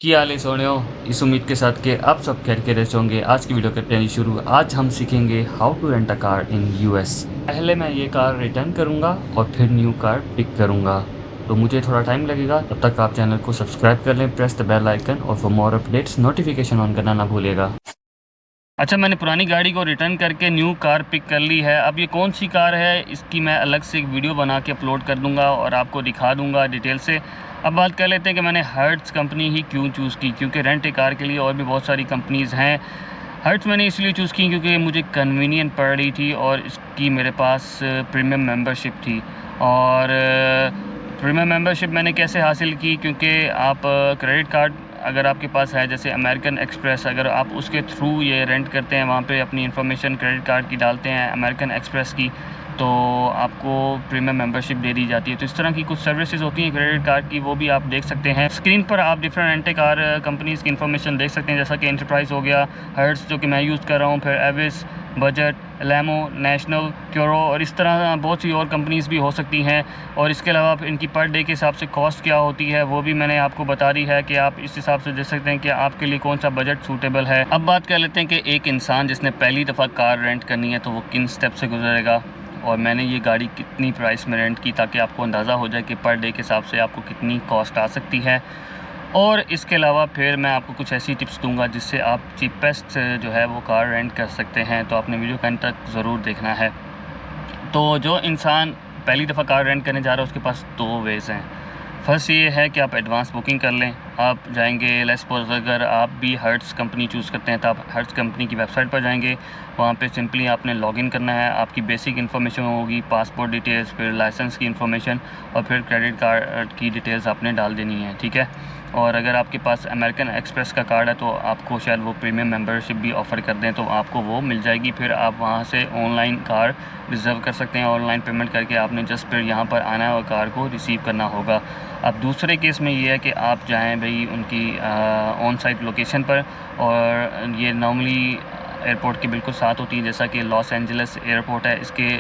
की हाल है सोनियो। इस उम्मीद के साथ कि आप सब खैर के रहते होंगे। आज की वीडियो करते हैं शुरू। आज हम सीखेंगे how to rent a car in US. पहले मैं ये कार रिटर्न करूंगा और फिर न्यू कार पिक करूंगा, तो मुझे थोड़ा टाइम लगेगा। तब तक आप चैनल को सब्सक्राइब कर लें, प्रेस द बेल आइकन और for more updates notification on करना ना भूलिएगा। अच्छा, मैंने पुरानी गाड़ी को रिटर्न करके न्यू कार पिक कर ली है। अब ये कौन सी कार है इसकी मैं अलग से एक वीडियो बना के अपलोड कर दूंगा और आपको दिखा दूंगा डिटेल से। अब बात कर लेते हैं कि मैंने हर्ट्ज़ कंपनी ही क्यों चूज़ की, क्योंकि रेंट ए कार के लिए और भी बहुत सारी कंपनीज़ हैं। हर्ट्ज़ मैंने इसलिए चूज़ की क्योंकि मुझे कन्वीनियंट पड़ रही थी और इसकी मेरे पास प्रीमियम मेंबरशिप थी। और प्रीमियम मेंबरशिप मैंने कैसे हासिल की, क्योंकि आप क्रेडिट कार्ड अगर आपके पास है, जैसे अमेरिकन एक्सप्रेस, अगर आप उसके थ्रू ये रेंट करते हैं, वहाँ पे अपनी इन्फॉर्मेशन क्रेडिट कार्ड की डालते हैं अमेरिकन एक्सप्रेस की, तो आपको प्रीमियम मेंबरशिप दे दी जाती है। तो इस तरह की कुछ सर्विसेज होती हैं क्रेडिट कार्ड की, वो भी आप देख सकते हैं। स्क्रीन पर आप different rent a car companies की इन्फॉर्मेशन देख सकते हैं, जैसा कि एंटरप्राइज़ हो गया, हर्ट्ज़ जो कि मैं यूज़ कर रहा हूँ, फिर एविस, बजट, लैमो, नेशनल, क्यूरो और इस तरह बहुत सी और कंपनीज़ भी हो सकती हैं। और इसके अलावा इनकी पर डे के हिसाब से कॉस्ट क्या होती है वो भी मैंने आपको बता दी है कि आप इस हिसाब से देख सकते हैं कि आपके लिए कौन सा बजट सूटेबल है। अब बात कर लेते हैं कि एक इंसान जिसने पहली दफ़ा कार रेंट करनी है तो वो किन स्टेप से गुजरेगा और मैंने ये गाड़ी कितनी प्राइस में रेंट की, ताकि आपको अंदाज़ा हो जाए कि पर डे के हिसाब से आपको कितनी कॉस्ट आ सकती है। और इसके अलावा फिर मैं आपको कुछ ऐसी टिप्स दूंगा जिससे आप चीपेस्ट जो है वो कार रेंट कर सकते हैं। तो आपने वीडियो का अंत तक ज़रूर देखना है। तो जो इंसान पहली दफ़ा कार रेंट करने जा रहा है उसके पास दो वेज़ हैं। फर्स्ट ये है कि आप एडवांस बुकिंग कर लें। आप जाएंगे, लेट्स सपोज अगर आप भी हर्ट्ज़ कंपनी चूज़ करते हैं तो आप हर्ट्ज़ कंपनी की वेबसाइट पर जाएंगे। वहाँ पे सिंपली आपने लॉगिन करना है, आपकी बेसिक इन्फॉर्मेशन होगी, पासपोर्ट डिटेल्स, फिर लाइसेंस की इन्फॉर्मेशन और फिर क्रेडिट कार्ड की डिटेल्स आपने डाल देनी है, ठीक है। और अगर आपके पास अमेरिकन एक्सप्रेस का कार्ड है तो आपको शायद वो प्रीमियम मेंबरशिप भी ऑफ़र कर दें, तो आपको वो मिल जाएगी। फिर आप वहाँ से ऑनलाइन कार रिज़र्व कर सकते हैं। ऑनलाइन पेमेंट करके आपने जस्ट फिर यहाँ पर आना है और कार को रिसीव करना होगा। अब दूसरे केस में ये है कि आप जाएँ भाई उनकी ऑन साइट लोकेशन पर, और ये नॉर्मली एयरपोर्ट के बिल्कुल साथ होती है, जैसा कि लॉस एंजल्स एयरपोर्ट है, इसके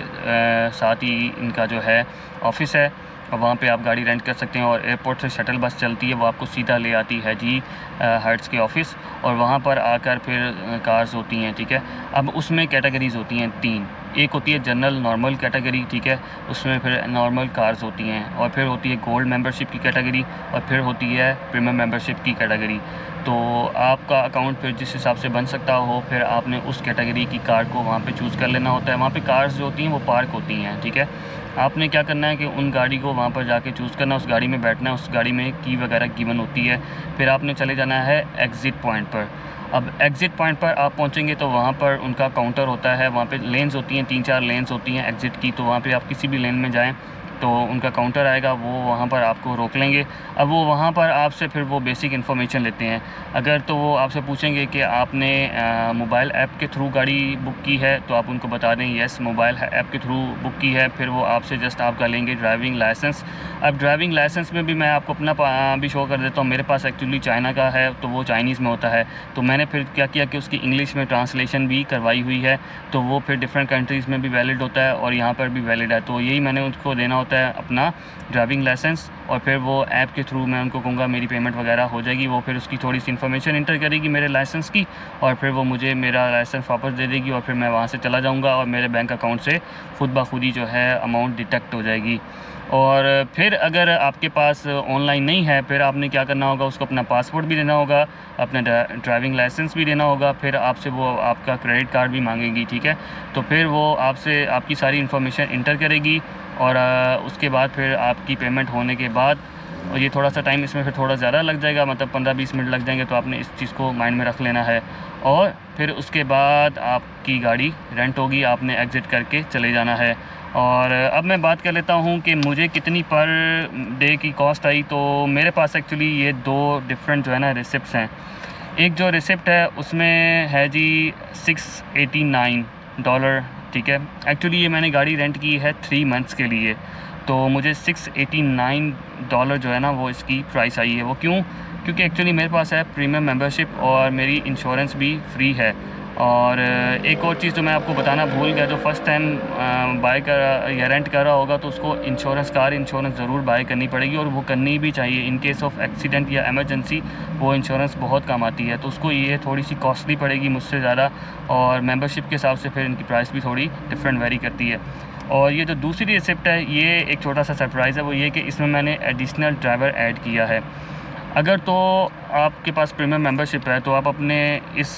साथ ही इनका जो है ऑफ़िस है और वहाँ पे आप गाड़ी रेंट कर सकते हैं। और एयरपोर्ट से शटल बस चलती है, वो आपको सीधा ले आती है जी हर्ट्ज़ के ऑफ़िस, और वहाँ पर आकर फिर कार्स होती हैं, ठीक है। अब उसमें कैटेगरीज़ होती हैं तीन। एक होती है जनरल नॉर्मल कैटेगरी, ठीक है, उसमें फिर नॉर्मल कार्स होती हैं, और फिर होती है गोल्ड मेंबरशिप की कैटेगरी, और फिर होती है प्रीमियम मेंबरशिप की कैटेगरी। तो आपका अकाउंट फिर जिस हिसाब से बन सकता हो, फिर आपने उस कैटेगरी की कार को वहाँ पे चूज़ कर लेना होता है। वहाँ पे कार्स जो होती हैं वो पार्क होती हैं, ठीक है। आपने क्या करना है कि उन गाड़ी को वहाँ पर जाके चूज़ करना, उस गाड़ी में बैठना है, उस गाड़ी में की वगैरह गिवन होती है। फिर आपने चले जाना है एग्ज़िट पॉइंट पर। अब एग्ज़िट पॉइंट पर आप पहुँचेंगे तो वहाँ पर उनका काउंटर होता है, वहाँ पे लेन्स होती हैं, 3-4 लेन्स होती हैं एग्ज़िट की, तो वहाँ पे आप किसी भी लेन में जाएँ तो उनका काउंटर आएगा, वो वहाँ पर आपको रोक लेंगे। अब वो वहाँ पर आपसे फिर वो बेसिक इन्फॉर्मेशन लेते हैं। अगर तो वो आपसे पूछेंगे कि आपने मोबाइल ऐप के थ्रू गाड़ी बुक की है, तो आप उनको बता दें येस मोबाइल ऐप के थ्रू बुक की है। फिर वो आपसे जस्ट आपका लेंगे ड्राइविंग लाइसेंस। अब ड्राइविंग लाइसेंस में भी मैं आपको अपना भी शो कर देता हूँ। मेरे पास एक्चुअली चाइना का है तो वो चाइनीज़ में होता है, तो मैंने फिर क्या किया कि उसकी इंग्लिश में ट्रांसलेशन भी करवाई हुई है, तो वो फिर डिफरेंट कंट्रीज़ में भी वैलिड होता है और यहाँ पर भी वैलिड है। तो यही मैंने उसको देना होता है अपना ड्राइविंग लाइसेंस, और फिर वो ऐप के थ्रू मैं उनको कहूँगा मेरी पेमेंट वगैरह हो जाएगी। वो फिर उसकी थोड़ी सी इन्फॉर्मेशन इंटर करेगी मेरे लाइसेंस की, और फिर वो मुझे मेरा लाइसेंस वापस दे देगी, और फिर मैं वहाँ से चला जाऊँगा और मेरे बैंक अकाउंट से खुद ब खुद ही जो है अमाउंट डिटेक्ट हो जाएगी। और फिर अगर आपके पास ऑनलाइन नहीं है, फिर आपने क्या करना होगा, उसको अपना पासपोर्ट भी देना होगा, अपना ड्राइविंग लाइसेंस भी देना होगा, फिर आपसे वो आपका क्रेडिट कार्ड भी मांगेगी, ठीक है। तो फिर वो आपसे आपकी सारी इन्फॉर्मेशन इंटर करेगी, और उसके बाद फिर आपकी पेमेंट होने के बाद, और ये थोड़ा सा टाइम इसमें फिर थोड़ा ज़्यादा लग जाएगा, मतलब 15-20 मिनट लग जाएंगे, तो आपने इस चीज़ को माइंड में रख लेना है। और फिर उसके बाद आपकी गाड़ी रेंट होगी, आपने एग्ज़िट करके चले जाना है। और अब मैं बात कर लेता हूँ कि मुझे कितनी पर डे की कॉस्ट आई। तो मेरे पास एक्चुअली ये दो डिफरेंट जो है ना रिसिप्ट्स हैं। एक जो रिसिप्ट है उसमें है जी $689, ठीक है। एक्चुअली ये मैंने गाड़ी रेंट की है 3 मंथ्स के लिए, तो मुझे $689 जो है ना वो इसकी प्राइस आई है। वो क्यों? क्योंकि एक्चुअली मेरे पास है प्रीमियम मेंबरशिप और मेरी इंश्योरेंस भी फ्री है। और एक और चीज़ जो मैं आपको बताना भूल गया, जो फर्स्ट टाइम बाय कर या रेंट कर रहा होगा तो उसको इंश्योरेंस, कार इंश्योरेंस ज़रूर बाय करनी पड़ेगी, और वो करनी भी चाहिए। इन केस ऑफ एक्सीडेंट या एमरजेंसी वो इंश्योरेंस बहुत काम आती है। तो उसको ये थोड़ी सी कॉस्टली पड़ेगी मुझसे ज़्यादा, और मेंबरशिप के हिसाब से फिर इनकी प्राइस भी थोड़ी डिफरेंट वेरी करती है। और ये जो दूसरी रिसिप्ट है, ये एक छोटा सा सरप्राइज़ है, वो ये कि इसमें मैंने एडिशनल ड्राइवर ऐड किया है। अगर तो आपके पास प्रीमियम मेंबरशिप है तो आप अपने इस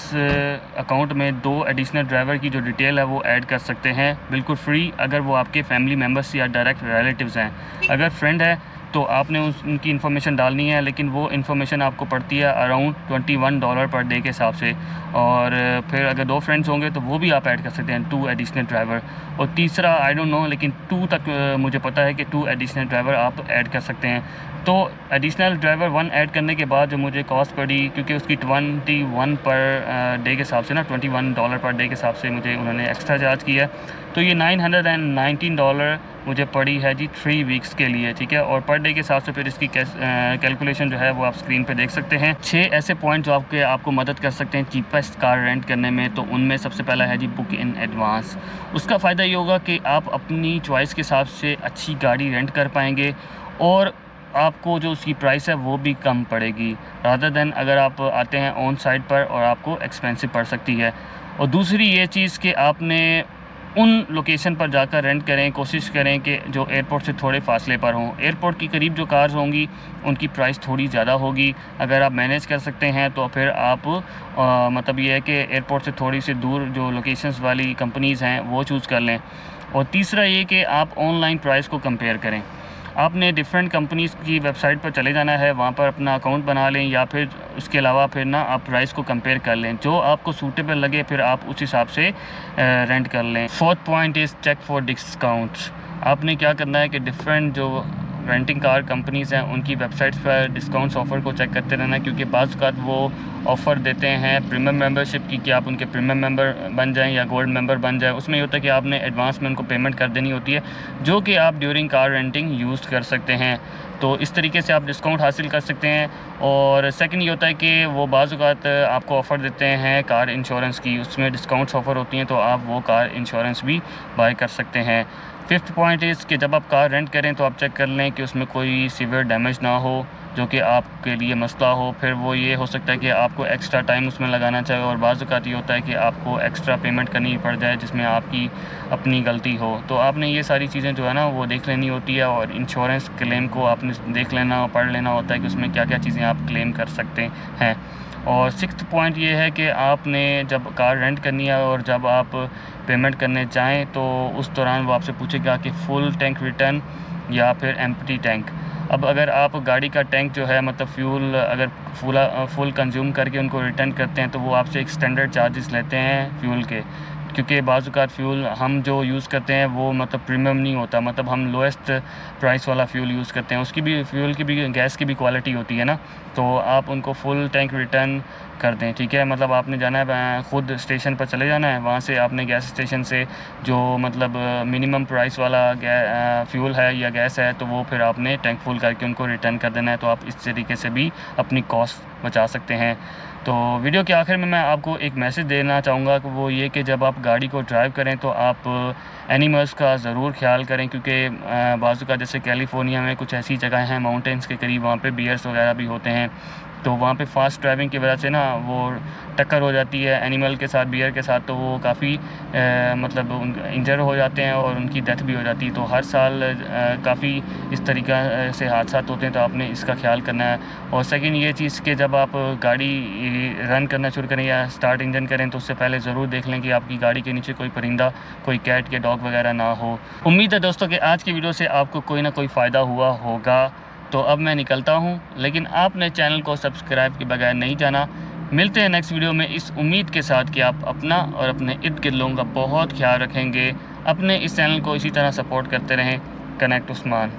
अकाउंट में 2 एडिशनल ड्राइवर की जो डिटेल है वो ऐड कर सकते हैं बिल्कुल फ्री, अगर वो आपके फैमिली मेम्बर्स या डायरेक्ट रिलेटिव्स हैं। अगर फ्रेंड है तो आपने उनकी इन्फॉर्मेशन डालनी है, लेकिन वो इन्फॉर्मेशन आपको पड़ती है अराउंड $21 पर डे के हिसाब से। और फिर अगर 2 फ्रेंड्स होंगे तो वो भी आप ऐड कर सकते हैं 2 एडिशनल ड्राइवर। और तीसरा आई डोंट नो, लेकिन 2 तक मुझे पता है कि 2 एडिशनल ड्राइवर आप ऐड कर सकते हैं। तो एडिशनल ड्राइवर 1 ऐड करने के बाद जो मुझे कॉस्ट पड़ी, क्योंकि उसकी 21 पर डे के हिसाब से ना $21 पर डे के हिसाब से मुझे उन्होंने एक्स्ट्रा चार्ज किया, तो ये $919 मुझे पड़ी है जी 3 वीक्स के लिए, ठीक है। और पर डे के हिसाब से फिर इसकी कैलकुलेशन जो है वो आप स्क्रीन पे देख सकते हैं। 6 ऐसे पॉइंट जो आपको मदद कर सकते हैं चीपेस्ट कार रेंट करने में। तो उनमें सबसे पहला है जी बुक इन एडवांस। उसका फ़ायदा ये होगा कि आप अपनी चॉइस के हिसाब से अच्छी गाड़ी रेंट कर पाएंगे, और आपको जो उसकी प्राइस है वो भी कम पड़ेगी, रादर देन अगर आप आते हैं ऑन साइट पर और आपको एक्सपेंसिव पड़ सकती है। और दूसरी ये चीज़ कि आपने उन लोकेशन पर जाकर रेंट करें, कोशिश करें कि जो एयरपोर्ट से थोड़े फासले पर हों। एयरपोर्ट के करीब जो कार्स होंगी उनकी प्राइस थोड़ी ज़्यादा होगी। अगर आप मैनेज कर सकते हैं तो फिर आप मतलब ये है कि एयरपोर्ट से थोड़ी सी दूर जो लोकेशंस वाली कंपनीज़ हैं वो चूज़ कर लें। और तीसरा ये कि आप ऑनलाइन प्राइस को कंपेयर करें। आपने डिफरेंट कंपनीज़ की वेबसाइट पर चले जाना है, वहाँ पर अपना अकाउंट बना लें, या फिर उसके अलावा फिर ना आप प्राइस को कंपेयर कर लें, जो आपको सूटेबल लगे फिर आप उस हिसाब से रेंट कर लें। 4th point is check for discounts. आपने क्या करना है कि डिफरेंट जो रेंटिंग कार कंपनीज़ हैं उनकी वेबसाइट्स पर डिस्काउंट्स ऑफ़र को चेक करते रहना, क्योंकि बाज़ औक़ात वो ऑफ़र देते हैं प्रीमियम मेंबरशिप की कि आप उनके प्रीमियम मेंबर बन जाएं या गोल्ड मेंबर बन जाएं। उसमें ये होता है कि आपने एडवांस में उनको पेमेंट कर देनी होती है, जो कि आप ड्यूरिंग कार रेंटिंग यूज़ कर सकते हैं। तो इस तरीके से आप डिस्काउंट हासिल कर सकते हैं। और सेकंड ये होता है कि वो बाज़ औक़ात आपको ऑफ़र देते हैं कार इंश्योरेंस की, उसमें डिस्काउंट्स ऑफ़र होती हैं, तो आप वो कार इंश्योरेंस भी बाय कर सकते हैं। 5th पॉइंट इज़ कि जब आप कार रेंट करें तो आप चेक कर लें कि उसमें कोई सीवियर डैमेज ना हो जो कि आपके लिए मसला हो। फिर वो ये हो सकता है कि आपको एक्स्ट्रा टाइम उसमें लगाना चाहिए, और बाज़ औक़ात ये होता है कि आपको एक्स्ट्रा पेमेंट करनी पड़ जाए जिसमें आपकी अपनी गलती हो। तो आपने ये सारी चीज़ें जो है ना वो देख लेनी होती है, और इंश्योरेंस क्लेम को आपने देख लेना और पढ़ लेना होता है कि उसमें क्या क्या चीज़ें आप क्लेम कर सकते हैं। और 6th पॉइंट ये है कि आपने जब कार रेंट करनी है और जब आप पेमेंट करने जाएं तो उस दौरान वो आपसे पूछेगा कि फुल टैंक रिटर्न या फिर एम्प्टी टैंक। अब अगर आप गाड़ी का टैंक जो है मतलब फ्यूल अगर फुल कंज्यूम करके उनको रिटर्न करते हैं तो वो आपसे एक स्टैंडर्ड चार्जेस लेते हैं फ्यूल के, क्योंकि बाज़ औक़ात फ्यूल हम जो यूज़ करते हैं वो मतलब प्रीमियम नहीं होता, मतलब हम लोएस्ट प्राइस वाला फ्यूल यूज़ करते हैं। उसकी भी फ्यूल की भी गैस की भी क्वालिटी होती है ना, तो आप उनको फुल टैंक रिटर्न कर दें, ठीक है। मतलब आपने जाना है ख़ुद स्टेशन पर चले जाना है, वहाँ से आपने गैस स्टेशन से जो मतलब मिनिमम प्राइस वाला फ्यूल है या गैस है तो वो फिर आपने टैंक फुल करके उनको रिटर्न कर देना है। तो आप इस तरीके से भी अपनी कॉस्ट बचा सकते हैं। तो वीडियो के आखिर में मैं आपको एक मैसेज देना चाहूँगा कि वो ये कि जब आप गाड़ी को ड्राइव करें तो आप एनिमल्स का ज़रूर ख्याल करें, क्योंकि बाज़ू का जैसे कैलिफोर्निया में कुछ ऐसी जगह हैं माउंटेन्स के करीब, वहाँ पे बियर्स वगैरह भी होते हैं, तो वहाँ पे फास्ट ड्राइविंग की वजह से ना वो टक्कर हो जाती है एनिमल के साथ, बियर के साथ, तो वो काफ़ी मतलब इंजर हो जाते हैं और उनकी डेथ भी हो जाती है। तो हर साल काफ़ी इस तरीक़ा से हादसा होते हैं, तो आपने इसका ख्याल करना है। और सेकंड ये चीज़ कि जब आप गाड़ी रन करना शुरू करें या स्टार्ट इंजन करें तो उससे पहले ज़रूर देख लें कि आपकी गाड़ी के नीचे कोई परिंदा, कोई कैट या डॉग वगैरह ना हो। उम्मीद है दोस्तों कि आज की वीडियो से आपको कोई ना कोई फ़ायदा हुआ होगा। तो अब मैं निकलता हूँ, लेकिन आपने चैनल को सब्सक्राइब के बगैर नहीं जाना। मिलते हैं नेक्स्ट वीडियो में इस उम्मीद के साथ कि आप अपना और अपने इर्द गिर्द लोगों का बहुत ख्याल रखेंगे। अपने इस चैनल को इसी तरह सपोर्ट करते रहें। कनेक्ट उस्मान।